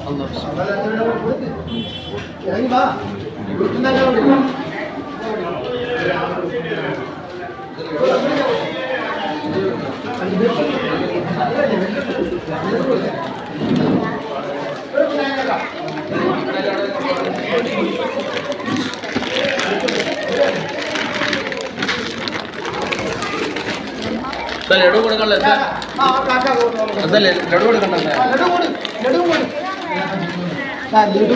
ലഡു കൊടുക്കണ്ടേ അതല്ലേ ലഡു കൊടുക്കണ്ടേ ലഡു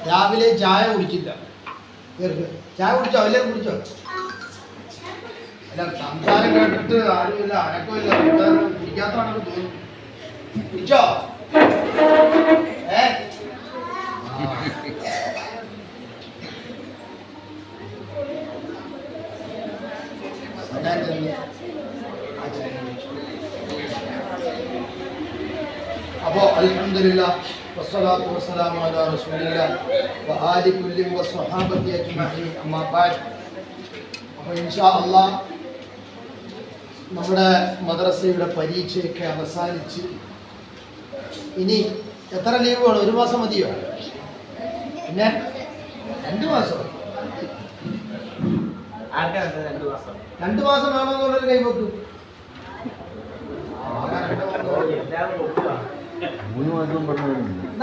രാവിലെ ചായ കുടിച്ചില്ല. ചായ കുടിച്ചോ? എല്ലാവരും കുടിച്ചോ? അല്ല, സംസാരം കേട്ടിട്ട് ആരുമില്ല, അനക്കമില്ല, കുടിക്കാത്തതാണെന്ന് തോന്നുന്നു. കുടിച്ചോ? അപ്പോ അൽഹംദുലില്ലാഹ് വസ്സലാത്തു വസ്സലാമു അലാ റസൂലില്ലാഹ് വആലി കുല്ലി വസ്വഹാബത്തി അജ്മഈൻ അമ്മാ ബഅദ്. അപ്പോൾ ഇൻഷാ അല്ലാഹ് നമ്മുടെ മദ്രസയുടെ പരീക്ഷയൊക്കെ അവസാനിച്ച് ഇനി എത്ര ലീവ് വേണം? 1 മാസം മതിയോ? പിന്നെ 2 മാസം? 2 മാസം വേണമെന്നുള്ളൊരു കൈവെക്കും.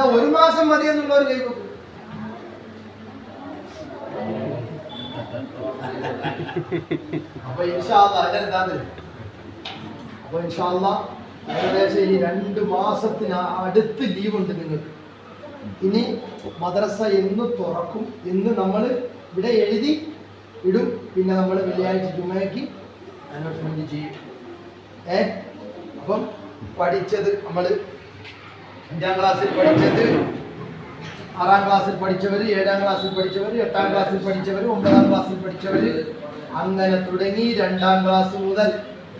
1 മാസം മതി എന്നുള്ളൊരു കൈവെക്കും. അപ്പൊ ഇൻഷാ അല്ലാഹ് ഏകദേശം ഇനി 2 മാസത്തിന് അടുത്ത് ലീവുണ്ട് നിങ്ങൾക്ക്. ഇനി മദ്രസ എന്ന് തുറക്കും എന്ന് നമ്മൾ ഇവിടെ എഴുതി ഇടും. പിന്നെ നമ്മൾ വെള്ളിയാഴ്ച ജുമയ്ക്ക് അനൗൺസ്മെന്റ് ചെയ്യും. അപ്പം പഠിച്ചത് നമ്മൾ 5ാം ക്ലാസ്സിൽ പഠിച്ചത്, 6ാം ക്ലാസ്സിൽ പഠിച്ചവർ, 7ാം ക്ലാസ്സിൽ പഠിച്ചവർ, 8ാം ക്ലാസ്സിൽ പഠിച്ചവർ, 9ാം ക്ലാസ്സിൽ പഠിച്ചവർ, അങ്ങനെ തുടങ്ങി 2ാം ക്ലാസ് മുതൽ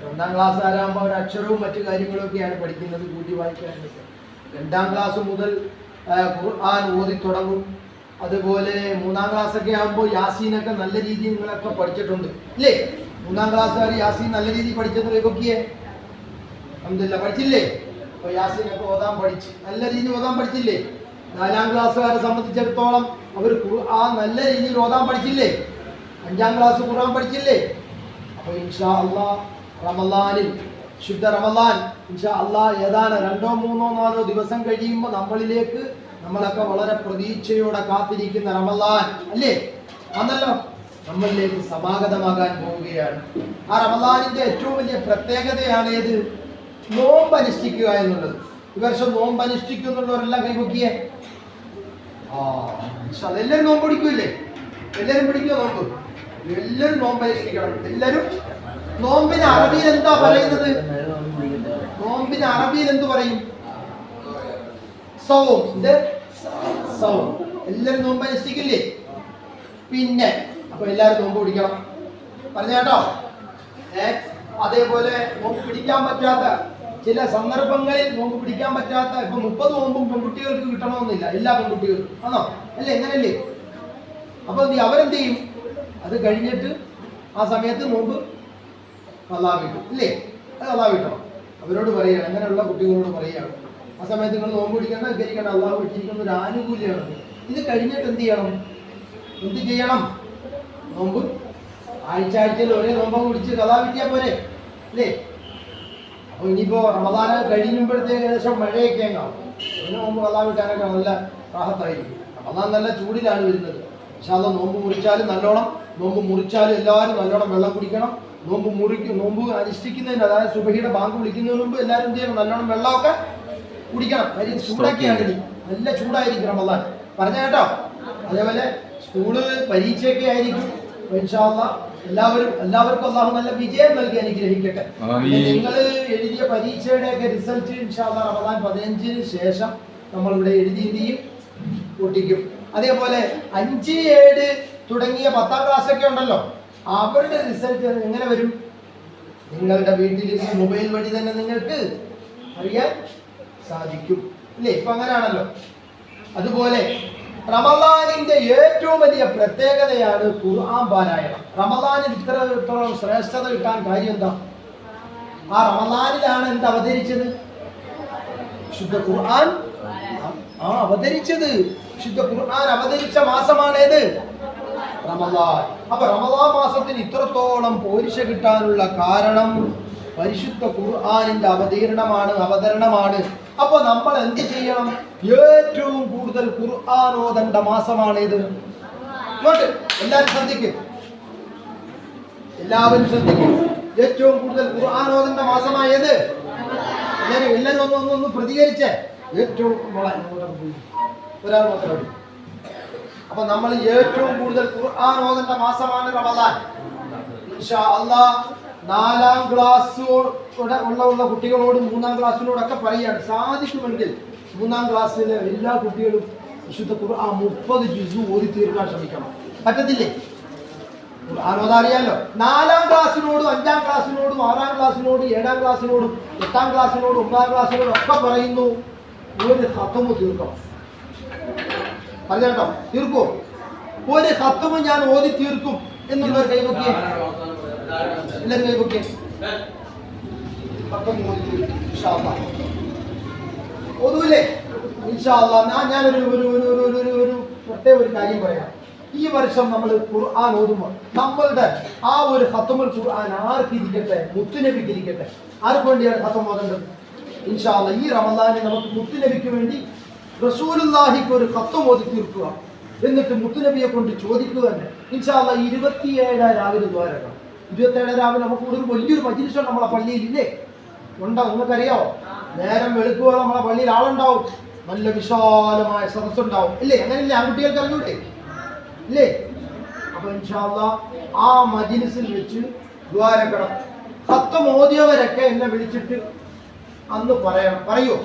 2ാം ക്ലാസ് ആരാകുമ്പോൾ ഒരു അക്ഷരവും മറ്റു കാര്യങ്ങളൊക്കെയാണ് പഠിക്കുന്നത്, കൂട്ടി വായിക്കാനൊക്കെ. 2ാം ക്ലാസ് മുതൽ ഖുർആൻ ഓതി തുടങ്ങും. അതുപോലെ 3ാം ക്ലാസ്സൊക്കെ ആകുമ്പോൾ യാസീനൊക്കെ നല്ല രീതിയിൽ നിങ്ങളൊക്കെ പഠിച്ചിട്ടുണ്ട് ഇല്ലേ? 3ാം ക്ലാസ്സുകാർ യാസീൻ നല്ല രീതിയിൽ പഠിച്ചെന്ന് കേൾക്കൊക്കെ അൽഹംദുലില്ലാ പഠിച്ചില്ലേ? അപ്പോൾ യാസീനൊക്കെ ഓതാൻ പഠിച്ച് നല്ല രീതിയിൽ ഓതാൻ പഠിച്ചില്ലേ? 4ാം ക്ലാസ്സുകാരെ സംബന്ധിച്ചിടത്തോളം അവർ ഖുർആൻ നല്ല രീതിയിൽ ഓതാൻ പഠിച്ചില്ലേ? 5ാം ക്ലാസ് ഖുർആൻ പഠിച്ചില്ലേ? അപ്പോൾ ഇൻഷാ അല്ലാഹ് റമളാനിൽ, ശുദ്ധ റമളാൻ ഇൻഷാ അല്ലാഹ് ഏതാനും 2, 3, 4 ദിവസം കഴിയുമ്പോൾ നമ്മളിലേക്ക് നമ്മളൊക്കെ വളരെ പ്രതീക്ഷയോടെ കാത്തിരിക്കുന്ന റമളാൻ അല്ലേ? ആണല്ലോ, നമ്മളിലേക്ക് സമാഗതമാകാൻ പോവുകയാണ്. ആ റമളാനിന്റെ ഏറ്റവും വലിയ പ്രത്യേകതയാണ് ഏത്? നോമ്പ് അനുഷ്ഠിക്കുക എന്നുള്ളത്. ഈ വർഷം നോമ്പ് അനുഷ്ഠിക്കുന്നുള്ളവരെല്ലാം കൈപൊക്കിയേ. എല്ലാവരും നോമ്പ് പിടിക്കൂല്ലേ? എല്ലാവരും പിടിക്കുക നോമ്പ്? എല്ലാവരും നോമ്പ് അനുഷ്ഠിക്കണം. എല്ലാവരും. നോമ്പിന് അറബിയിൽ എന്താ പറയുന്നത്? നോമ്പിന് അറബിയിൽ എന്ത് പറയും? സൗം. സൗം. എല്ലാവരും നോമ്പ് അനുഷ്ഠിക്കില്ലേ? പിന്നെ അപ്പൊ എല്ലാവരും നോമ്പ് പിടിക്കണം പറഞ്ഞ കേട്ടോ. അതേപോലെ നോമ്പ് പിടിക്കാൻ പറ്റാത്ത ചില സന്ദർഭങ്ങളിൽ നോമ്പ് പിടിക്കാൻ പറ്റാത്ത, ഇപ്പൊ 30 നോമ്പും പെൺകുട്ടികൾക്ക് കിട്ടണമെന്നില്ല, എല്ലാ പെൺകുട്ടികൾക്കും ആണോ? അല്ലേ? എങ്ങനല്ലേ? അപ്പൊ അവരെന്ത് ചെയ്യും? അത് കഴിഞ്ഞിട്ട് ആ സമയത്ത് നോമ്പ് ഖളാ കിട്ടും ഇല്ലേ? അത് ഖളാ കിട്ടണം. അവരോട് പറയുകയാണ്, അങ്ങനെയുള്ള കുട്ടികളോട് പറയുകയാണ്, ആ സമയത്ത് നിങ്ങൾ നോമ്പ് പിടിക്കേണ്ട, വിചാരിക്കേണ്ട, അള്ളാഹു വെച്ചിരിക്കുന്ന ഒരു ആനുകൂല്യമാണ്. ഇത് കഴിഞ്ഞിട്ട് എന്ത് ചെയ്യണം? എന്ത് ചെയ്യണം? നോമ്പ് ആഴ്ചയിൽ ഒരേ നോമ്പ് പിടിച്ച് ഖളാ കിട്ടിയാൽ പോരെ അല്ലേ? അപ്പോൾ ഇനിയിപ്പോ റമദാൻ കഴിയുമ്പോഴത്തേക്ക് ഏകദേശം മഴയൊക്കെ ഉണ്ടാവും. അതിന് നോമ്പ് ഖളാ കിട്ടാനൊക്കെ നല്ല റാഹത്തായിരിക്കും. റമദാൻ നല്ല ചൂടിലാണ് വരുന്നത്. പക്ഷേ അത് നോമ്പ് മുറിച്ചാലും നല്ലോണം, നോമ്പ് മുറിച്ചാലും എല്ലാവരും നല്ലോണം വെള്ളം കുടിക്കണം. നോമ്പ് അനുഷ്ഠിക്കുന്നതിന്, അതായത് സുബഹിയുടെ ബാങ്ക് വിളിക്കുന്നതിന് മുമ്പ് എല്ലാവരും എന്ത് ചെയ്യണം? നല്ലോണം വെള്ളമൊക്കെ കുടിക്കണം. കാര്യം ചൂടാക്കിയാണ് ഇനി നല്ല ചൂടായിരിക്കും റമദാൻ പറഞ്ഞ കേട്ടോ. അതേപോലെ സ്കൂള് പരീക്ഷയൊക്കെ ആയിരിക്കും. ഇൻഷാ അല്ലാഹ് എല്ലാവർക്കും അല്ലാഹു നല്ല വിജയം നൽകി അനുഗ്രഹിക്കട്ടെ. നിങ്ങൾ എഴുതിയ പരീക്ഷയുടെയൊക്കെ റിസൾട്ട് ഇൻഷാ അല്ലാഹ് റമദാൻ 15-ന് ശേഷം നമ്മളിവിടെ എഴുതിയും പൊട്ടിക്കും. അതേപോലെ 5, 7 തുടങ്ങിയ 10ാം ക്ലാസ് ഒക്കെ ഉണ്ടല്ലോ, അവരുടെ റിസൾട്ട് എങ്ങനെ വരും? നിങ്ങളുടെ വീട്ടിലിരുന്ന് മൊബൈൽ വഴി തന്നെ നിങ്ങൾക്ക് അറിയാൻ സാധിക്കും ഇല്ലേ? ഇപ്പൊ അങ്ങനെയാണല്ലോ. അതുപോലെ റമദാനിന്റെ ഏറ്റവും വലിയ പ്രത്യേകതയാണ് ഖുർആൻ പാരായണം. റമദാനിൽ ഇത്രത്തോളം ശ്രേഷ്ഠത കിട്ടാൻ കാര്യം എന്താ? ആ റമദാനിലാണ് എന്ത് അവതരിച്ചത്? ശുദ്ധ ഖുർആൻ അവതരിച്ചത്. ശുദ്ധ ഖുർആൻ അവതരിച്ച മാസമാണേത്? റമദാൻ. അപ്പൊ റമദാൻ മാസത്തിന് ഇത്രത്തോളം പോരിശ കിട്ടാനുള്ള കാരണം പരിശുദ്ധ ഖുർആനിന്റെ അവതരണമാണ്. അപ്പൊ നമ്മൾ എന്ത് ചെയ്യണം? ഏറ്റവും കൂടുതൽ ഖുർആൻ ഓതേണ്ട മാസമാണിത്. ഇങ്ങോട്ട് എല്ലാവരും ശ്രദ്ധിക്കും. ഏറ്റവും കൂടുതൽ ഖുർആൻ ഓതേണ്ട മാസമായത് എല്ലാവരും ഒന്ന് പ്രതികരിച്ചേ. ഏറ്റവും ഒരാൾ മാത്രം. അപ്പൊ നമ്മൾ ഏറ്റവും കൂടുതൽ ഖുർആൻ ഓതേണ്ട മാസമാണ് റമദാൻ. ഇൻഷാ അല്ലാഹ് 4ാം ക്ലാസ് ഉള്ള കുട്ടികളോട് 3ാം ക്ലാസ്സിനോടൊക്കെ പറയാണ്, സാധിക്കുമെങ്കിൽ 3ാം ക്ലാസ്സിലെ എല്ലാ കുട്ടികളും വിശുദ്ധ ഖുർആൻ 30 ജുസ് ഓതി തീർക്കാൻ ശ്രമിക്കണം. പറ്റത്തില്ലേ? ഖുർആൻ ഓതാൻ അറിയാലോ. 4ാം ക്ലാസ്സിനോടും 5ാം ക്ലാസ്സിനോടും 6ാം ക്ലാസ്സിനോടും 7ാം ക്ലാസ്സിനോടും 8ാം ക്ലാസ്സിനോടും 9ാം ക്ലാസ്സിനോടും ഒക്കെ പറയുന്നു, ഒരു ഖത്മ് തീർക്കണം. പറഞ്ഞോ, തീർക്കോ? ഒരു ഖത്മ് ഞാൻ ഓതി തീർക്കും എന്നുള്ളവർ കൈവക്കിയേ. എല്ലാവരും കൈവക്കിയേ. ഒതുവില്ലേ? ഇൻഷാ അല്ലാഹ് ഞാനൊരു പ്രത്യേക ഒരു കാര്യം പറയാം. ഈ വർഷം നമ്മൾ ഖുർആൻ ഓതുമ്പോൾ നമ്മളുടെ ആ ഒരു ഖത്മുൽ ഖുർആൻ ആർക്കിരിക്കട്ടെ? മുത്തുനബിക്കിരിക്കട്ടെ. ആർക്ക് വേണ്ടിയാണ് ഖത്മ് ഓതേണ്ടത്? ഇൻഷാ അല്ലാഹ് ഈ റമദാനിൽ നമുക്ക് മുത്തുനബിക്ക് വേണ്ടി റസൂലുള്ളാഹിക്ക് ഒരു ഖത്മ് ഓതി തീർക്കുക. എന്നിട്ട് മുത്തുനബിയെ കൊണ്ട് ചോദിക്കുക തന്നെ. ഇൻഷാ അല്ലാഹ് 27 രാവിലെ ദ്വാരക്കണം. 27 രാവിലെ നമുക്ക് ഒരു വലിയൊരു മജ്‌ലിസ് നമ്മളെ പള്ളിയിൽ ഇല്ലേ? ഉണ്ടോ? നിങ്ങൾക്കറിയാവോ? നേരം വെളുക്കുമ്പോൾ നമ്മളെ പള്ളിയിൽ ആളുണ്ടാവും. നല്ല വിശാലമായ സദസ്സുണ്ടാവും ഇല്ലേ? അങ്ങനെയല്ലേ? ആൺകുട്ടികൾക്ക് അറിഞ്ഞൂടെ ഇല്ലേ? അപ്പൊ ഇൻഷാ അല്ലാഹ് ആ മജ്‌ലിസിൽ വെച്ച് ദ്വാരക്കണം. ഖത്മ് ഓതിയവരൊക്കെ എന്നെ വിളിച്ചിട്ട് അന്ന് പറയോ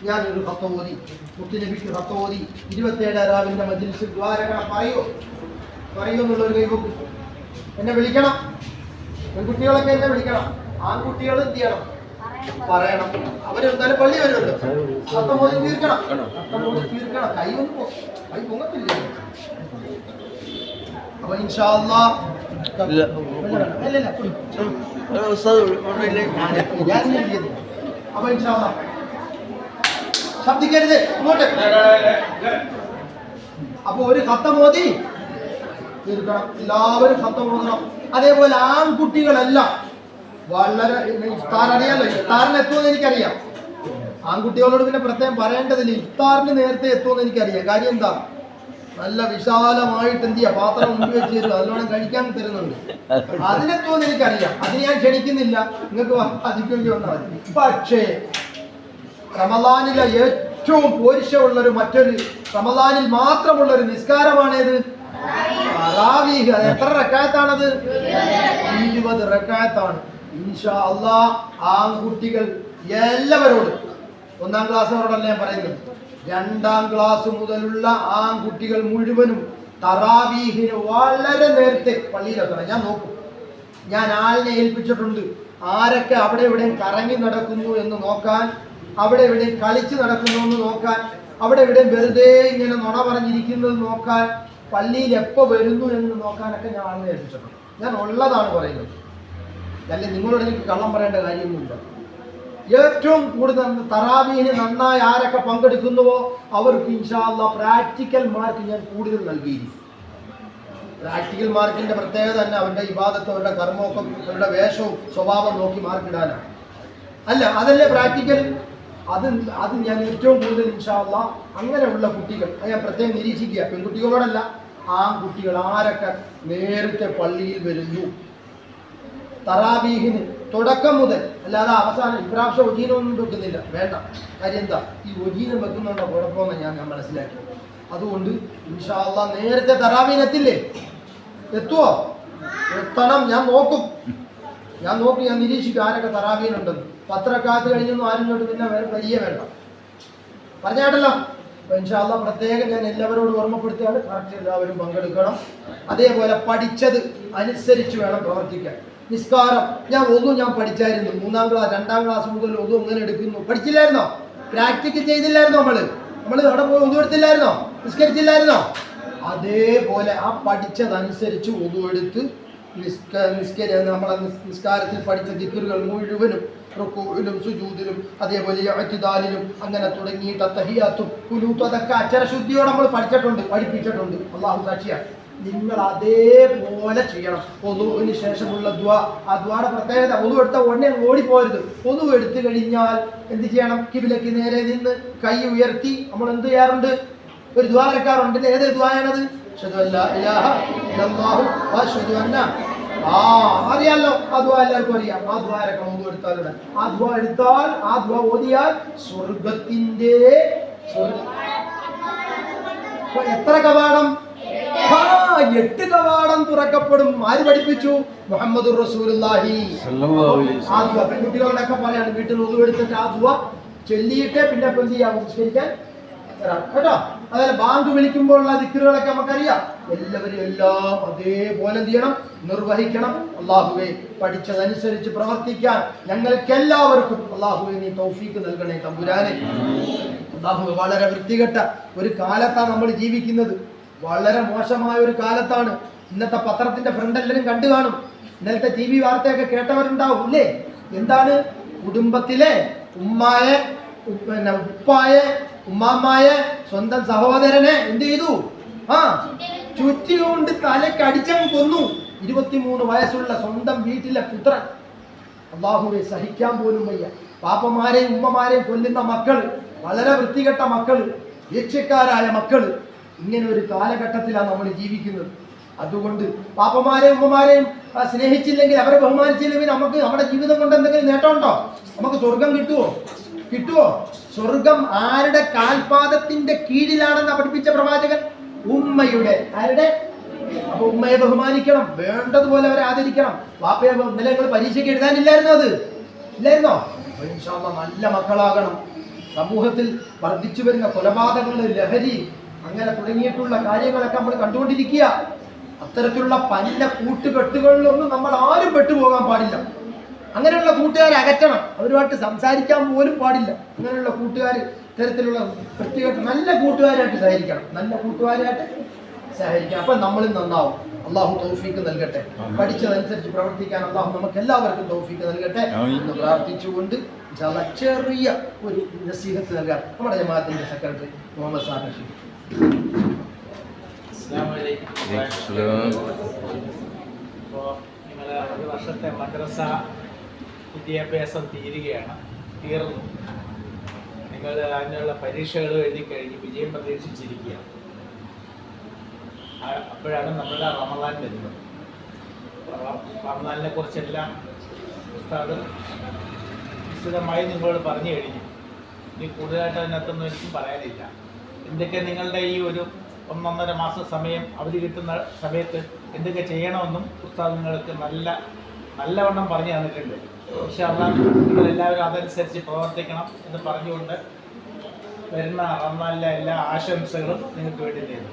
ഞാനൊരു ഖത്മ് ഓതി, മുത്തുനബിക്ക് ഖത്മ് ഓതി 27 രാവിലെ മജ്‌ലിസിൽ ദ്വാരക്കണം പറയുമെന്നുള്ളൊരു കൈവക്കും. എന്നെ വിളിക്കണം. പെൺകുട്ടികളൊക്കെ എന്നെ വിളിക്കണം. ആൺകുട്ടികൾ എന്ത് ചെയ്യണം? പറയണം. അവരെന്തായാലും പള്ളി വരുമല്ലോ. ഖത്മ് ഓതി തീർക്കണം. കൈ പൊങ്ങത്തില്ല. അപ്പൊ ഇൻഷാ അല്ലാഹ് അപ്പൊ ഇൻഷാ അല്ലാഹ് ശബ്ദിക്കരുത് ഇങ്ങോട്ട്. അപ്പൊ ഒരു ഖത്മ് ഓതി തീർക്കണം. എല്ലാവരും ഖത്മ് ഓതണം. അതേപോലെ ആൺകുട്ടികളെല്ലാം വളരെ ഇഫ്താർ അറിയാലോ. ഇഫ്താറിന് എത്തുമെന്ന് എനിക്കറിയാം. ആൺകുട്ടികളോട് പിന്നെ പ്രത്യേകം പറയേണ്ടതില്ല. ഇഫ്താറിന് നേരത്തെ എത്തുമെന്ന് എനിക്കറിയാം. കാര്യം എന്താ? നല്ല വിശാലമായിട്ട് എന്ത് ചെയ്യാം, പാത്രം മുമ്പ് വെച്ച് തരും, അതിനോട് കഴിക്കാൻ തരുന്നുണ്ട്. അതിനെത്തുമെന്ന് എനിക്കറിയാം. അത് ഞാൻ ക്ഷണിക്കുന്നില്ല, നിങ്ങൾക്ക് അതിലേക്ക് വന്നാൽ മതി. പക്ഷേ റമദാനിലെ ഏറ്റവും പോരിശമുള്ളൊരു മറ്റൊരു റമദാനിൽ മാത്രമുള്ളൊരു നിസ്കാരമാണേത്? തറാവീഹ്. അത് എത്ര റക്അത്താണത്? 20 റക്അത്താണ്. ഇൻഷാ അല്ലാഹ് ആൺകുട്ടികൾ എല്ലാവരോടും, 1ാം ക്ലാസ്സിനോടല്ല ഞാൻ പറയുന്നത്, 2ാം ക്ലാസ് മുതലുള്ള ആൺകുട്ടികൾ മുഴുവനും തറാവീഹിന് വളരെ നേരത്തെ പള്ളിയിലെത്തണം. ഞാൻ നോക്കും. ഞാൻ ആളിനെ ഏൽപ്പിച്ചിട്ടുണ്ട്. ആരൊക്കെ അവിടെ എവിടെയും കറങ്ങി നടക്കുന്നു എന്ന് നോക്കാൻ, അവിടെ എവിടെയും കളിച്ച് നടക്കുന്നു എന്ന് നോക്കാൻ, അവിടെ എവിടെയും വെറുതെ ഇങ്ങനെ നുണ പറഞ്ഞിരിക്കുന്നത് നോക്കാൻ, പള്ളിയിൽ എപ്പോൾ വരുന്നു എന്ന് നോക്കാനൊക്കെ ഞാൻ ആളിനെ ഏൽപ്പിച്ചിട്ടുണ്ട്. ഞാൻ ഉള്ളതാണ് പറയുന്നത്. അല്ലെ നിങ്ങളോട് എനിക്ക് കള്ളം പറയേണ്ട കാര്യമൊന്നുമില്ല. ഏറ്റവും കൂടുതൽ തറാവീഹിന് നന്നായി ആരൊക്കെ പങ്കെടുക്കുന്നുവോ അവർക്ക് ഇൻഷാ അല്ലാഹ് പ്രാക്ടിക്കൽ മാർക്ക് ഞാൻ കൂടുതൽ നൽകിയിരിക്കും. പ്രാക്ടിക്കൽ മാർക്കിന്റെ പ്രത്യേകത തന്നെ അവരുടെ ഇബാദത്ത്, അവരുടെ കർമ്മമൊക്കെ, അവരുടെ വേഷവും സ്വഭാവം നോക്കി മാർക്കിടാനാണ്. അല്ല, അതല്ലേ പ്രാക്ടിക്കൽ. അത് ഞാൻ ഏറ്റവും കൂടുതൽ ഇൻഷാ അല്ലാഹ് അങ്ങനെയുള്ള കുട്ടികൾ ഞാൻ പ്രത്യേകം നിരീക്ഷിക്കുക. പെൺകുട്ടികളോടല്ല, ആൺകുട്ടികൾ ആരൊക്കെ നേരത്തെ പള്ളിയിൽ വരുന്നു, തറാവീഹിന് തുടക്കം മുതൽ, അല്ലാതെ അവസാനം ഇപ്രാവശ്യം ഒജീനൊന്നും വെക്കുന്നില്ല, വേണ്ട. കാര്യം എന്താ, ഈ ഒജീനം വെക്കുന്നുണ്ടോ കുഴപ്പമെന്ന് ഞാൻ മനസ്സിലാക്കി. അതുകൊണ്ട് ഇൻഷാ അല്ലാഹ് നേരത്തെ തറാവീനെത്തില്ലേ? എത്തുവോ? എത്തണം. ഞാൻ നോക്കും, ഞാൻ നിരീക്ഷിക്കും ആരൊക്കെ തറാവീനുണ്ടെന്ന്. പത്രക്കാത്ത് കഴിഞ്ഞൊന്നും ആരും കൊണ്ട് പിന്നെ വലിയ വേണ്ട, പറഞ്ഞാട്ടല്ലോ. അപ്പോൾ ഇൻഷാ അല്ലാഹ് പ്രത്യേകം ഞാൻ എല്ലാവരോടും ഓർമ്മപ്പെടുത്തുകയാണ്, കറക്റ്റ് എല്ലാവരും പങ്കെടുക്കണം. അതേപോലെ പഠിച്ചത് അനുസരിച്ച് വേണം പ്രവർത്തിക്കാൻ. നിസ്കാരം ഞാൻ പഠിച്ചായിരുന്നു. 3ാം ക്ലാസ് 2ാം ക്ലാസ് മുതൽ ഒതു അങ്ങനെ എടുക്കുന്നു. പഠിച്ചില്ലായിരുന്നോ? പ്രാക്ടിക്ക് ചെയ്തില്ലായിരുന്നോ? നമ്മൾ അവിടെ പോയി ഒതു എടുത്തില്ലായിരുന്നോ? നിസ്കരിച്ചില്ലായിരുന്നോ? അതേപോലെ ആ പഠിച്ചതനുസരിച്ച് ഒതു എടുത്ത് നമ്മളെ നിസ്കാരത്തിൽ പഠിച്ച ദിക്റുകൾ മുഴുവനും റുകൂഇലും സുജൂദിലും അതേപോലെ ഇഅ്തിദാലിലും അങ്ങനെ തുടങ്ങിയിട്ട് തഹിയ്യാത്തും ഖുനൂത്തും അതൊക്കെ അക്ഷരശുദ്ധിയോടെ നമ്മൾ പഠിപ്പിച്ചിട്ടുണ്ട്. അല്ലാഹു സാക്ഷിയാണ്. നിങ്ങൾ അതേപോലെ ചെയ്യണം. ഒദുവിന് ശേഷമുള്ള ദുആ, ആ ദുആയുടെ പ്രത്യേകത ഒദു എടുത്ത ഉടനെ ഓടിപ്പോരുത്. ഒദു എടുത്തു കഴിഞ്ഞാൽ എന്ത് ചെയ്യണം? കിബിലയ്ക്ക് നേരെ നിന്ന് കൈ ഉയർത്തി നമ്മൾ എന്ത് ചെയ്യാറുണ്ട്? ഒരു ദുആ ഇറക്കാറുണ്ട്. ഏത് ദുആയാണത്? അശ്ഹദു അല്ലാ ഇലാഹ ഇല്ലല്ലാഹു വ അശ്ഹദു അന്ന, അറിയാലോ, ആ ദുആ എല്ലാവർക്കും അറിയാം. ആ ദുആ ഇറക്കണം ഒദു എടുത്താലുടൻ. ആ ദുആ ഓതിയാൽ സ്വർഗത്തിന്റെ എത്ര കവാടം? 8 കവാടം തുറക്കപ്പെടും. ആര് പഠിപ്പിച്ചു? മുഹമ്മദുർ റസൂലുള്ളാഹി സ്വല്ലല്ലാഹു അലൈഹി വസല്ലം. ആ ദുആ പെൺകുട്ടികളോടൊക്കെ പറയാണ്, വീട്ടിൽ ഒദു എടുത്തിട്ട് ആ ദുആ ചൊല്ലിയിട്ട് പിന്നെ എന്ത് ചെയ്യാം? നിസ്കരിക്കാൻ കേട്ടോ. അതുപോലെ ബാങ്ക് വിളിക്കുമ്പോഴുള്ള ദിക്റുകളൊക്കെ നമുക്കറിയാം. എല്ലാവരും എല്ലാം അതേപോലെ എന്ത് ചെയ്യണം? നിർവഹിക്കണം. അല്ലാഹുവേ, പഠിച്ചതനുസരിച്ച് പ്രവർത്തിക്കാൻ ഞങ്ങൾക്കെല്ലാവർക്കും അല്ലാഹുവേ നീ തൗഫീക്ക് നൽകണേ തമ്പുരാനെ. അല്ലാഹുവേ, വളരെ വൃത്തികെട്ട ഒരു കാലത്താണ് നമ്മൾ ജീവിക്കുന്നത്. വളരെ മോശമായ ഒരു കാലത്താണ്. ഇന്നത്തെ പത്രത്തിന്റെ ഫ്രണ്ട് എല്ലാവരും കണ്ടു കാണും. ഇന്നലത്തെ TV വാർത്തയൊക്കെ കേട്ടവരുണ്ടാവും ഇല്ലേ? എന്താണ്? കുടുംബത്തിലെ ഉമ്മായെ, ഉപ്പായെ, ഉമ്മാമ്മയെ, സ്വന്തം സഹോദരനെ എന്ത് ചെയ്തു? ചുറ്റികൊണ്ട് തലക്കടിച്ചവൻ കൊന്നു. 23 വയസ്സുള്ള സ്വന്തം വീട്ടിലെ പുത്രൻ. അല്ലാഹുവേ, സഹിക്കാൻ പോലും വയ്യ. പാപ്പമാരെയും ഉമ്മമാരെയും കൊല്ലുന്ന മക്കൾ, വളരെ വൃത്തികെട്ട മക്കൾ, യക്ഷക്കാരായ മക്കൾ. ഇങ്ങനെ ഒരു കാലഘട്ടത്തിലാണ് നമ്മൾ ജീവിക്കുന്നത്. അതുകൊണ്ട് പാപ്പമാരെയും ഉമ്മമാരെയും സ്നേഹിച്ചില്ലെങ്കിൽ, അവരെ ബഹുമാനിച്ചില്ലെങ്കിൽ നമുക്ക് നമ്മുടെ ജീവിതം കൊണ്ട് എന്തെങ്കിലും നേട്ടമുണ്ടോ? നമുക്ക് സ്വർഗം കിട്ടുമോ? സ്വർഗം ആരുടെ കാൽപാദത്തിന്റെ കീഴിലാണെന്ന് പഠിപ്പിച്ച പ്രവാചകൻ? ഉമ്മയുടെ. ആരുടെ? അപ്പൊ ഉമ്മയെ ബഹുമാനിക്കണം, വേണ്ടതുപോലെ അവരെ ആദരിക്കണം. വാപ്പയെ ഇന്നലെ നിങ്ങൾ പരീക്ഷയ്ക്ക് എഴുതാനില്ലായിരുന്നോ? അത് ഇല്ലായിരുന്നോ? ഇൻഷാ അല്ലാഹ് നല്ല മക്കളാകണം. സമൂഹത്തിൽ വർദ്ധിച്ചു വരുന്ന കൊലപാതകങ്ങൾ, ലഹരി, അങ്ങനെ തുടങ്ങിയിട്ടുള്ള കാര്യങ്ങളൊക്കെ നമ്മൾ കണ്ടുകൊണ്ടിരിക്കുക. അത്തരത്തിലുള്ള പല കൂട്ടുകെട്ടുകളിലൊന്നും നമ്മൾ ആരും പെട്ടുപോകാൻ പാടില്ല. അങ്ങനെയുള്ള കൂട്ടുകാരെ അകറ്റണം. അവരുമായിട്ട് സംസാരിക്കാൻ പോലും പാടില്ല. അങ്ങനെയുള്ള കൂട്ടുകാർ ഇത്തരത്തിലുള്ള പ്രത്യേക നല്ല കൂട്ടുകാരായിട്ട് സഹകരിക്കണം. അപ്പം നമ്മൾ നന്നാവും. അള്ളാഹു തൗഫീക്ക് നൽകട്ടെ. പഠിച്ചതനുസരിച്ച് പ്രവർത്തിക്കാൻ അള്ളാഹു നമുക്ക് എല്ലാവർക്കും തൗഫീക്ക് നൽകട്ടെ എന്ന് പ്രാർത്ഥിച്ചുകൊണ്ട് ചെറിയ ഒരു നസീഹത്ത് നൽകാൻ നമ്മുടെ ജമാഅത്തിന്റെ സെക്രട്ടറി മുഹമ്മദ് സാഹിബ്. നിങ്ങളെ ഒരു വർഷത്തെ മദ്രസ വിദ്യാഭ്യാസം തീർന്നു. നിങ്ങൾ അതിനുള്ള പരീക്ഷകൾ എഴുതി കഴിഞ്ഞ് വിജയം പ്രതീക്ഷിച്ചിരിക്കുകയാണ്. അപ്പോഴാണ് നമ്മുടെ റമദാൻ വരുന്നത്. റമദാനിനെ കുറിച്ചെല്ലാം ഉസ്താദ് വിശദമായി നിങ്ങളോട് പറഞ്ഞു കഴിഞ്ഞു. ഇനി കൂടുതലായിട്ട് അതിനകത്തൊന്നും എനിക്കും പറയാനില്ല. എന്തൊക്കെ നിങ്ങളുടെ ഈ ഒരു 1.5 മാസം സമയം അവധി കിട്ടുന്ന സമയത്ത് എന്തൊക്കെ ചെയ്യണമെന്നും ഉസ്താദ് നിങ്ങൾക്ക് നല്ലവണ്ണം പറഞ്ഞു തന്നിട്ടുണ്ട്. പക്ഷേ നിങ്ങളെല്ലാവരും അതനുസരിച്ച് പ്രവർത്തിക്കണം എന്ന് പറഞ്ഞുകൊണ്ട് വരുന്ന റമദാനിലെ എല്ലാ ആശംസകളും നിങ്ങൾക്ക് വേണ്ടി നേരുന്നു.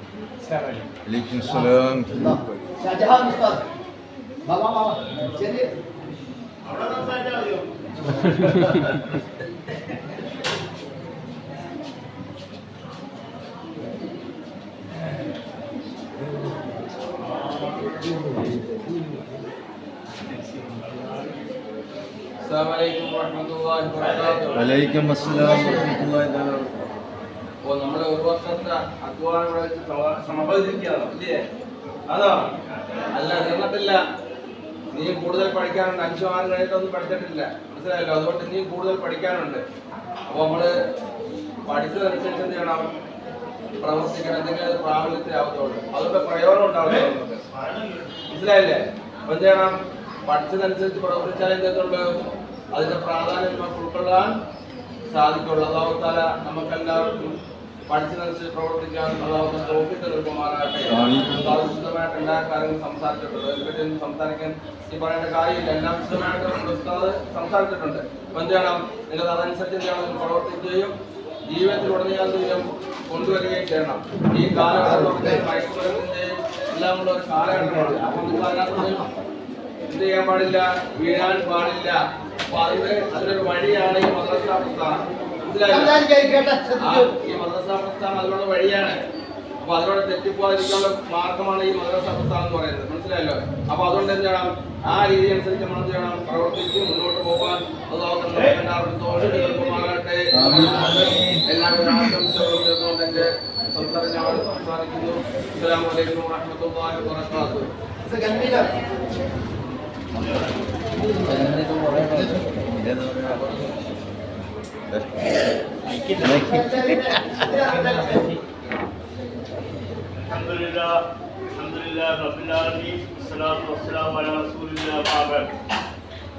വലൈക്കും അസ്സലാം വറഹ്മത്തുള്ളാഹി വബറകാതുഹു. അപ്പോൾ നമ്മുടെ ഒരു വർഷത്തെ അധ്വാനം ഇവിടെ വെച്ച് സമർപ്പിച്ചിരിക്കുകയാണോ? ഇല്ലേ? അതോ? അല്ല, നിന്നിട്ടില്ല. നീ കൂടുതൽ പഠിക്കാനുണ്ട്. 5 മാസം കഴിഞ്ഞിട്ടൊന്നും പഠിച്ചിട്ടില്ല, മനസ്സിലായല്ലോ. അതുകൊണ്ട് നീ കൂടുതൽ പഠിക്കാനുണ്ട്. അപ്പോൾ നമ്മൾ പഠിച്ചതനുസരിച്ച് എന്ത് ചെയ്യണം? പ്രവർത്തിക്കണം. എന്തെങ്കിലും അത് പ്രാബല്യത്തിലാവത്തുള്ളൂ. അതുകൊണ്ട് പ്രയോജനം ഉണ്ടാവുള്ളൂ നമുക്ക്, മനസ്സിലായില്ലേ? അപ്പം എന്ത് ചെയ്യണം? പഠിച്ചതനുസരിച്ച് പ്രവർത്തിച്ചാൽ എന്തൊക്കെയുണ്ട് അതിന്റെ പ്രാധാന്യം നമുക്ക് ഉൾക്കൊള്ളാൻ സാധിക്കുള്ളൂ. അല്ലാഹു തആല നമുക്കെല്ലാവർക്കും പഠിച്ചതനുസരിച്ച് പ്രവർത്തിക്കാൻ അല്ലാഹു തൗഫീഖ് നൽകുമാറാകട്ടെ. അല്ലാഹു വിശദമായിട്ട് എല്ലാ കാര്യങ്ങളും സംസാരിച്ചിട്ടുണ്ട്. അതിനെപ്പറ്റി ഒന്നും സംസാരിക്കാൻ ഈ പറയേണ്ട കാര്യമില്ല. എല്ലാം വിശദമായിട്ട് ഉസ്താദ് സംസാരിച്ചിട്ടുണ്ട്. അപ്പോൾ എന്ത് ചെയ്യണം? നിങ്ങൾ അതനുസരിച്ച് എന്ത് ചെയ്യണം? ജീവിതത്തിൽ ഉടനീളം കൊണ്ടുവരികയും ചെയ്യണം. ഈ കാലഘട്ടത്തിൽ മയക്കുമരുന്നിന്റെയും എല്ലാം ഉള്ള ഒരു കാലഘട്ടമാണ്. അപ്പം നിങ്ങൾ അതിനകത്ത് എന്ത് ചെയ്യാൻ പാടില്ല? വീഴാൻ പാടില്ല. അപ്പൊ അതിനൊരു വഴിയാണ് ഈ മദ്രസാ പ്രസ്ഥാനം. മനസ്സിലായില്ലേ? ഈ മദ്രസാ പ്രസ്ഥാനം അതിനുള്ള വഴിയാണ്. അപ്പൊ അതിലൂടെ തെറ്റിപ്പോകാതിരിക്കാനുള്ള മാർഗമാണ് ഈ മദ്രസാ പ്രസ്ഥാനം എന്ന് പറയുന്നത്. മനസ്സിലായല്ലോ? അപ്പൊ അതുകൊണ്ട് എന്ത് ചെയ്യണം? ആ രീതി അനുസരിച്ച് നമ്മൾ എന്ത് ചെയ്യണം? പ്രവർത്തിച്ച് മുന്നോട്ട് പോകാൻ എല്ലാവരും തോന്നുമാകട്ടെ. എല്ലാവരും ആശംസകളും നേർന്നുകൊണ്ട് എന്റെ സംസാരം ഞാൻ അവസാനിക്കുന്നു. അസ്സലാമു അലൈക്കും വറഹ്മത്തുള്ളാഹി വബറകാതുഹു.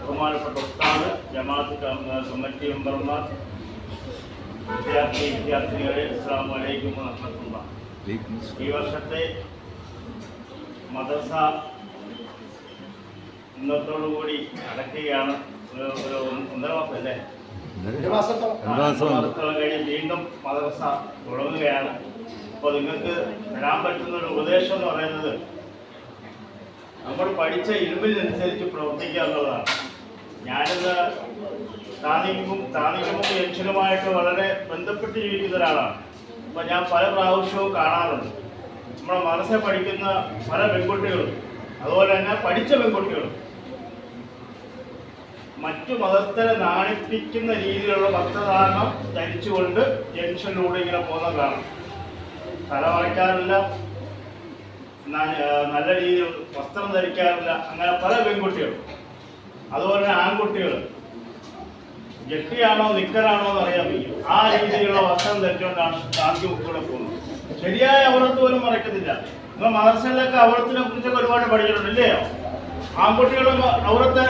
ബഹുമാനപ്പെട്ട ഉസ്താദ്, ജമാഅത്ത് കമ്മിറ്റി മെമ്പർമാർ, വിദ്യാർത്ഥിനികളെ അസ്സലാമു അലൈക്കും വറഹ്മത്തുള്ളാഹി. ഈ വർഷത്തെ മദ്രസ ഇന്നത്തോടുകൂടി അടയ്ക്കുകയാണ്. ഒരു 1.5 മാസം അല്ലേ? 2 മാസത്തോളം കഴിഞ്ഞ് വീണ്ടും മദ്രസ തുടങ്ങുകയാണ്. അപ്പോൾ നിങ്ങൾക്ക് തരാൻ പറ്റുന്ന ഒരു ഉപദേശം എന്ന് പറയുന്നത് നമ്മൾ പഠിച്ച ഇൽമിനനുസരിച്ച് പ്രവർത്തിക്കുക എന്നുള്ളതാണ്. ഞാനിന്ന് താനിക്കും ജംഗ്ഷനുമായിട്ട് വളരെ ബന്ധപ്പെട്ട് ജീവിക്കുന്ന ഒരാളാണ്. അപ്പോൾ ഞാൻ പല പ്രാവശ്യവും കാണാറുണ്ട് നമ്മുടെ മനസ്സിൽ പഠിക്കുന്ന പല പെൺകുട്ടികളും, അതുപോലെ തന്നെ പഠിച്ച പെൺകുട്ടികളും മറ്റു മതസ്ഥരെ നാണിപ്പിക്കുന്ന രീതിയിലുള്ള വസ്ത്രധാരണം ധരിച്ചുകൊണ്ട് ജംഗ്ഷനിലൂടെ ഇങ്ങനെ പോകുന്ന കാണാം. തല മറയ്ക്കാറില്ല, നല്ല രീതിയിൽ വസ്ത്രം ധരിക്കാറില്ല. അങ്ങനെ പല പെൺകുട്ടികളും, അതുപോലെ തന്നെ ആൺകുട്ടികൾ ജെട്ടിയാണോ നിക്കറാണോ എന്ന് അറിയാൻ പറ്റും. ആ രീതിയിലുള്ള വസ്ത്രം ധരിച്ചുകൊണ്ടാണ് കൂടെ പോകുന്നത്. ശരിയായ അവറത്ത് പോലും മറയ്ക്കത്തില്ല. നിങ്ങൾ മദ്രസയിലൊക്കെ അവറത്തിനെ കുറിച്ചൊക്കെ ഒരുപാട് പഠിച്ചിട്ടുണ്ടല്ലേ? ആൺകുട്ടികളും അവറത്ത്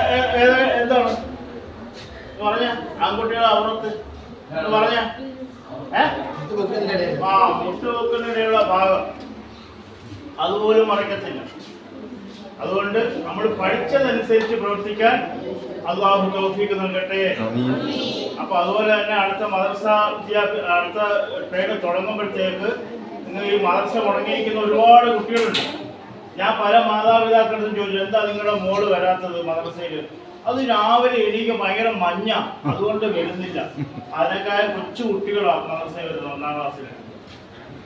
എന്താണ് പറഞ്ഞ? ആൺകുട്ടികളെ അവറത്ത് എന്ന് പറഞ്ഞ മുട്ടുവെക്കുന്നതിനുള്ള ഭാഗം അതുപോലും മറക്കത്തില്ല. അതുകൊണ്ട് നമ്മൾ പഠിച്ചതനുസരിച്ച് പ്രവർത്തിക്കാൻ അല്ലാഹു തൗഫീഖ് നൽകട്ടെ. അപ്പൊ അതുപോലെ തന്നെ അടുത്ത മദ്രസ അടുത്ത ട്രെയിൻ തുടങ്ങുമ്പോഴത്തേക്ക് നിങ്ങൾ ഈ മദ്രസ മുടങ്ങിയിരിക്കുന്ന ഒരുപാട് കുട്ടികളുണ്ട്. ഞാൻ പല മാതാപിതാക്കളടുത്തും ചോദിച്ചു, എന്താ നിങ്ങളുടെ മോള് വരാത്തത് മദ്രസയിൽ? അത് രാവിലെ എനിക്ക് ഭയങ്കര മഞ്ഞ, അതുകൊണ്ട് വരുന്നില്ല. അതിനേക്കാൾ കൊച്ചു കുട്ടികളാണ് മദ്രസയിൽ വരുന്നത് 1ാം ക്ലാസ്സിൽ.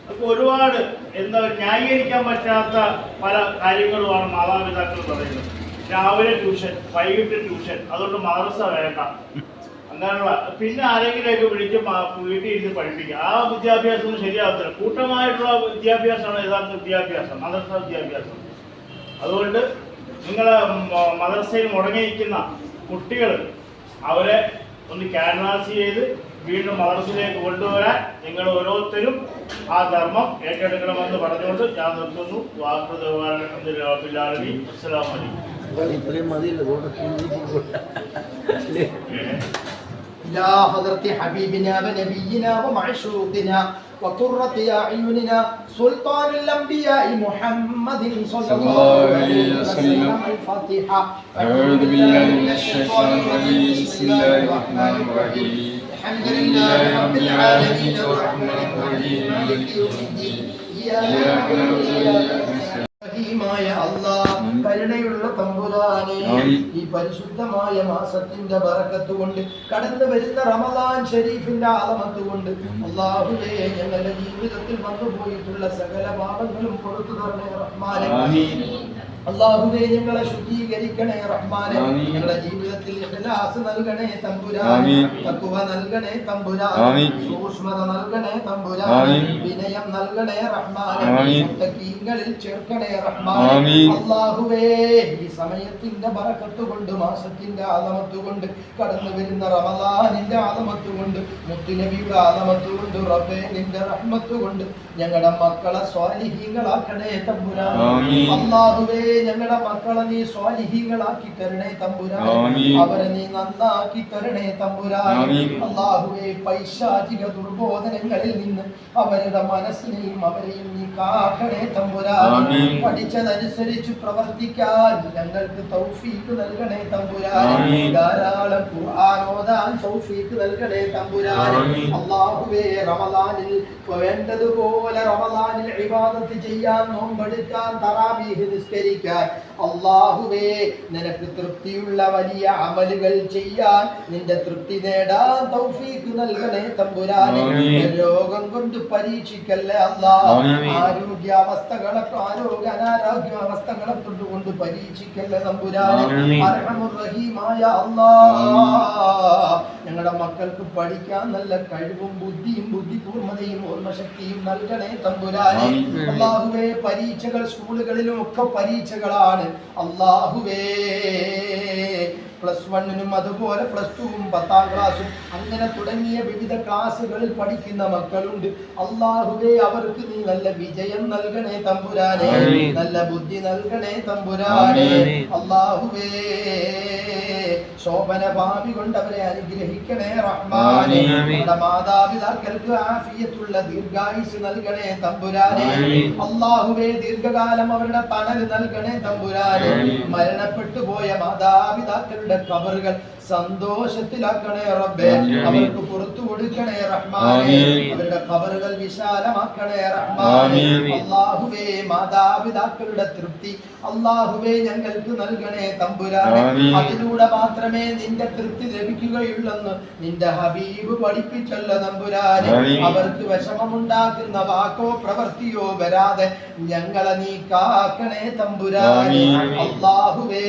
അപ്പോൾ ഒരുപാട് എന്താ ന്യായീകരിക്കാൻ പറ്റാത്ത പല കാര്യങ്ങളുമാണ് മാതാപിതാക്കൾ പറയുന്നത്. രാവിലെ ട്യൂഷൻ, വൈകിട്ട് ട്യൂഷൻ, അതുകൊണ്ട് മദ്രസ വേണ്ട, അങ്ങനെയുള്ള. പിന്നെ ആരെങ്കിലുമൊക്കെ വിളിച്ച് വീട്ടിൽ ഇരുന്ന് പഠിപ്പിക്കുക. ആ വിദ്യാഭ്യാസം ശരിയാകത്തില്ല. കൂട്ടമായിട്ടുള്ള വിദ്യാഭ്യാസമാണ് യഥാർത്ഥ വിദ്യാഭ്യാസം, മദ്രസ വിദ്യാഭ്യാസം. അതുകൊണ്ട് നിങ്ങൾ മദ്രസയിൽ മുടങ്ങിയിരിക്കുന്ന കുട്ടികൾ അവരെ ഒന്ന് ക്യാൻവാസ് ചെയ്ത് വീണ്ടും മദ്രസയിലേക്ക് കൊണ്ടുവരാൻ നിങ്ങൾ ഓരോരുത്തരും ആ ധർമ്മം ഏറ്റെടുക്കണമെന്ന് പറഞ്ഞുകൊണ്ട് ഞാൻ നിർത്തുന്നു. അസ്സലാമു അലൈക്കും. إلى حضرة حبيبنا ونبينا ومعشوقنا وقرة أعيننا سلطان الأنبياء محمد صلى الله عليه وسلم. الفاتحة. أعوذ بالله من الشيطان الرجيم. بسم الله الرحمن الرحيم. الحمد لله رب العالمين الرحمن الرحيم مالك يوم الدين. إياك نعبد وإياك نستعين. കരുണയുള്ള തമ്പുരാനെ, ഈ പരിശുദ്ധമായ മാസത്തിന്റെ ബറക്കത്ത് കൊണ്ട് കടന്നു വരുന്ന റമദാൻ ഷരീഫിന്റെ ആലമത്ത് കൊണ്ട് അല്ലാഹുവേ ഞങ്ങളുടെ ജീവിതത്തിൽ വന്നുപോയിട്ടുള്ള സകല പാപങ്ങളും പുറത്തു തരണേ റഹ്മാനെ. അല്ലാഹുവേ ഞങ്ങളെ ശുദ്ധീകരിക്കണേ റഹ്മാനെ. ഞങ്ങളുടെ ജീവിതത്തിൽ ഇഖ്ലാസ് നൽകണേ തമ്പുരാനെ, തഖ്വ നൽകണേ തമ്പുരാനെ, സൂക്ഷ്മത നൽകണേ തമ്പുരാനെ, വിനയം നൽകണേ റഹ്മാനെ, മുത്തഖീങ്ങളിൽ ചേർക്കണേ റഹ്മാനെ. അല്ലാഹുവേ ഈ സമയത്തിന്റെ ബറക്കത്ത് കൊണ്ട്, മാസത്തിന്റെ ആലമത്ത് കൊണ്ട്, കടന്നു വരുന്ന റമദാനിന്റെ ആലമത്ത് കൊണ്ട്, മുത്തുനബിയുടെ ആലമത്ത് കൊണ്ട്, റബ്ബേ നിന്റെ റഹ്മത്ത് കൊണ്ട് ഞങ്ങളുടെ മക്കളെ സ്വാലിഹീങ്ങളാക്കണേ തമ്പുരാനെ. അല്ലാഹുവേ ഞങ്ങളുടെ മക്കളെ നീ സ്വാലിഹീങ്ങളാക്കി തരണേ തമ്പുരാനെ. ആമീൻ. അവരെ നീ നന്നാക്കി തരണേ തമ്പുരാനെ. ആമീൻ. അല്ലാഹുവേ പൈശാചിക ദുർബോധനങ്ങളിൽ നിന്ന് അവരുടെ മനസ്സിനെയും അവരെയും നീ കാക്കണേ തമ്പുരാനെ. ആമീൻ. പഠിച്ചതനുസരിച്ച് പ്രവർത്തിക്കാൻ ഞങ്ങൾക്ക് തൗഫീഖ് നൽകണേ തമ്പുരാനെ. ആമീൻ. ധാരാളം ഖുർആൻ ഓതാൻ തൗഫീഖ് നൽകണേ തമ്പുരാനെ. ആമീൻ. അല്ലാഹുവേ റമളാനിൽ വേണ്ടതുപോലെ റമളാനിൽ ഇബാദത്ത് ചെയ്യാൻ, നോമ്പെടുക്കാൻ, തറാവീഹ് നിസ്കരിക്കാൻ, അല്ലാഹുവേ നിനക്ക് തൃപ്തിയുള്ള വലിയ അമലുകൾ ചെയ്യാൻ, നിന്റെ തൃപ്തി നേടാൻ തൗഫീഖ് നൽകണേ തമ്പുരാനെ. ആമീൻ. രോഗം കൊണ്ട് പരീക്ഷിക്കല്ലേ അല്ലാഹ്. ആമീൻ. അനാരോഗ്യാവസ്ഥകളെ കൊണ്ട് പരീക്ഷിക്കല്ലേ തമ്പുരാനെ. ആമീൻ. അർഹമുർ റഹീമായ അല്ലാഹ് ഞങ്ങളുടെ മക്കൾക്ക് പഠിക്കാൻ നല്ല കഴിവും ബുദ്ധിയും ബുദ്ധിപൂർമ്മതയും ഓർമ്മശക്തിയും നൽകണേ തമ്പുരാനെ. ആമീൻ. അല്ലാഹുവേ പരീക്ഷകൾ സ്കൂളുകളിലും ഒക്കെ പരീക്ഷകളാണ് അല്ലാഹുവേ. +1 അതുപോലെ +2 10ാം ക്ലാസ്സും അങ്ങനെ തുടങ്ങിയ വിവിധ ക്ലാസ്സുകളിൽ പഠിക്കുന്ന മക്കളുണ്ട്. അല്ലാഹുവേ അവർക്ക് നീ നല്ല വിജയം നൽകണേ തമ്പുരാനെ. ആമീൻ. നല്ല ബുദ്ധി നൽകണേ തമ്പുരാനെ. ആമീൻ. അല്ലാഹുവേ ശോഭന ഭാവി കൊണ്ട് അവരെ അനുഗ്രഹിക്കണേ റഹ്മാനെ. ആമീൻ. നമ്മുടെ മാതാപിതാക്കൾക്ക് ആഫിയത്തുള്ള ദീർഘായുസ് നൽകണേ തമ്പുരാനെ. ആമീൻ. അല്ലാഹുവേ ദീർഘകാലം അവരുടെ തണൽ നൽകണേ തമ്പുരാനെ. ആമീൻ. മരണപ്പെട്ടു പോയ മാതാപിതാക്കളുടെ ഖബറുകൾ സന്തോഷത്തിലാക്കണേ റബ്ബേ. ആമീൻ. അവർക്ക് പുറത്തു കൊടുക്കണേ റഹ്മാനെ. ആമീൻ. അവരുടെ ഖബറുകൾ വിശാലമാക്കണേ റഹ്മാനെ. ആമീൻ. അല്ലാഹുവേ മാതാപിതാക്കളുടെ തൃപ്തി അല്ലാഹുവേ ഞങ്ങൾക്ക് നൽകണേ തമ്പുരാനെ. ആമീൻ. അതിലൂടെ മാത്രമേ നിന്റെ തൃപ്തി ലഭിക്കുകയുള്ളെന്ന് നിന്റെ ഹബീബ് പഠിപ്പിച്ചല്ല തമ്പുരാനെ. ആമീൻ. അവർക്ക് വിഷമമുണ്ടാക്കുന്ന വാക്കോ പ്രവൃത്തിയോ വരാതെ ഞങ്ങളെ നീ കാക്കണേ തമ്പുരാനെ. ആമീൻ. അല്ലാഹുവേ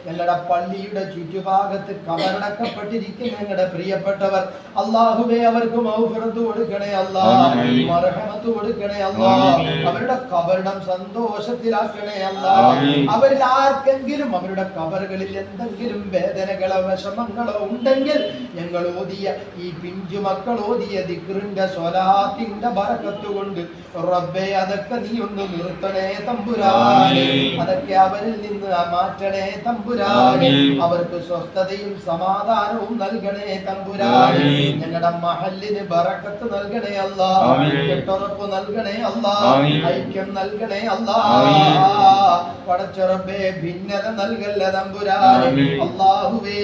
ഞങ്ങളുടെ പള്ളിയുടെ ചുറ്റുഭാഗത്ത് കബറടക്കപ്പെട്ടിരിക്കുന്ന ഞങ്ങളുടെ പ്രിയപ്പെട്ടവർ അല്ലാഹുവേ അവർക്ക് മൗഫിറത്ത് കൊടുക്കണേ അല്ലാഹ്. ആമീൻ. മർഹമത്ത് കൊടുക്കണേ അല്ലാഹ്. ആമീൻ. അവരുടെ കബറിടം സന്തോഷത്തിലാക്കണേ അല്ലാഹ്. ആമീൻ. അവരിൽ ആർക്കെങ്കിലും അവരുടെ കബറുകളിൽ എന്തെങ്കിലും വേദനകളോ വിഷമങ്ങളോ ഉണ്ടെങ്കിൽ ഞങ്ങൾ ഓതിയ ഈ പിഞ്ചു മക്കൾ ഓതിയ ദിക്റിന്റെ സ്വലാത്തിന്റെ ബറക്കത്ത് കൊണ്ട് റബ്ബേ അതൊക്കെ നീ ഒന്ന് നിർത്തണേ തമ്പുരാനെ. ആമീൻ. അതൊക്കെ അവരിൽ നിന്ന് മാറ്റണേ തമ്പുരാനെ. ആമീൻ. അവർക്ക് സ്വസ്ഥതയും സമാധാനവും നൽകണേ തമ്പുരാനെ. ആമീൻ. ഞങ്ങളുടെ മഹല്ലിന് ബറക്കത്ത് നൽകണേ അല്ലാ. ആമീൻ. കെട്ടുറപ്പ് നൽകണേ അല്ലാ. ആമീൻ. ഐക്യം നൽകണേ അല്ലാ. ആമീൻ. പടച്ചുറബേ ഭിന്നത നൽകല്ല തമ്പുരാനെ. ആമീൻ. അല്ലാഹുവേ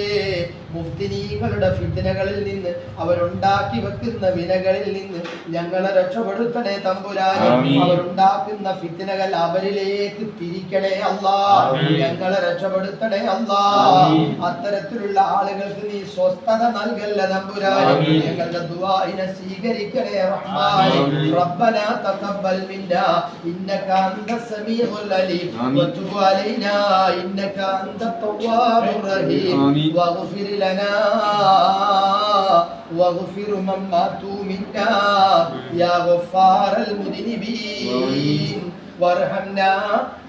മുഫ്തിനീങ്ങളുടെ ഫിത്നകളിൽ നിന്ന് അവരുണ്ടാക്കി വെക്കുന്ന വിനകളിൽ നിന്ന് ഞങ്ങളെ രക്ഷപ്പെടുത്തണേ തമ്പുരാനെ. ആമീൻ. അവരുണ്ടാക്കുന്ന ഫിത്നകൾ അവരിലേക്ക് തിരിക്കണേ അല്ലാ. ആമീൻ. ഞങ്ങളെ രക്ഷപ്പെടുത്തണേ അല്ലാ. ആമീൻ. അത്തരത്തിലുള്ള ആളുകൾക്ക് നീ സ്വസ്ഥത നൽകല്ല തമ്പുരാനെ. ആമീൻ. ഞങ്ങളുടെ ദുആഇനെ സ്വീകരിക്കണേ റഹ്മാനെ. ആമീൻ. റബ്ബനാ തഖബ്ബൽ മിന്നാ ഇന്നക അൻതസ് സമീഉൽ അലീം ആമീൻ. വതുബ് അലൈനാ ഇന്നക അൻതത് തവ്വാബുർ റഹീം ആമീൻ. വഗ്ഫിർ ലനാ വഗ്ഫിർ മൻ മാതു മിന്നാ യാ ഗഫാറൽ മുദ്നിബീൻ വർഹംനാ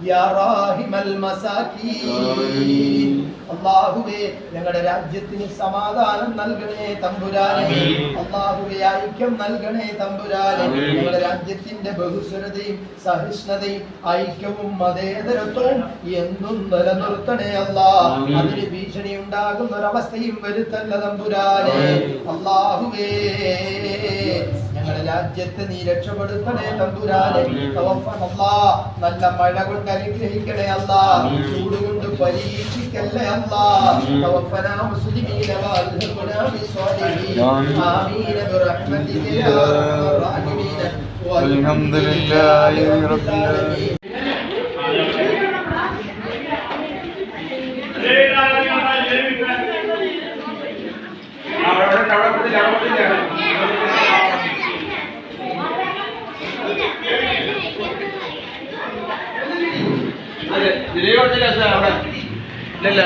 യാ റാഹിമൽ മസാകീൻ. അല്ലാഹുവേ ഞങ്ങളുടെ രാജ്യത്തിന് സമാധാനം നൽകണേ തമ്പുരാനെ. ആമീൻ. അല്ലാഹുവേ ഐക്യം നൽകണേ തമ്പുരാനെ. ആമീൻ. ഞങ്ങളുടെ രാജ്യത്തിന്റെ ബഹുസ്വരതയും സഹിഷ്ണുതയും ഐക്യവും മതേതരത്വവും എന്നും നിലനിർത്തണേ അല്ലാ. ആമീൻ. അതിന് ഭീഷണി ഉണ്ടാകുന്ന ഒരവസ്ഥയും വരുത്തല്ല തമ്പുരാനെ. ആമീൻ. അല്ലാഹുവേ ഞങ്ങളുടെ രാജ്യത്തെ നീ രക്ഷപ്പെടുത്തണേ തമ്പുരാനെ. ആമീൻ. തവഫനല്ലാ നല്ല മഴ കൊണ്ട് അനുഗ്രഹിക്കണേ അല്ലാ. ആമീൻ. ചൂട് കൊണ്ട് പരീക്ഷിക്കല്ലേ അല്ലാ. ആമീൻ. തവഫനാ മുസ്ലിമീന വഅൽഹിഖ്നാ ബിസ്സാലിഹീൻ. ആമീൻ. ആമീൻ ബിറഹ്മതിക യാ അർഹമർ റഹീമീൻ. വൽഹംദുലില്ലാഹി റബ്ബിൽ ആലമീൻ. അതെ ഇതിലേ കൊടുത്തില്ല സാർ അവിടെ ഇല്ലല്ല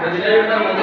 ഇതിലേ വിട്ടാൽ മതി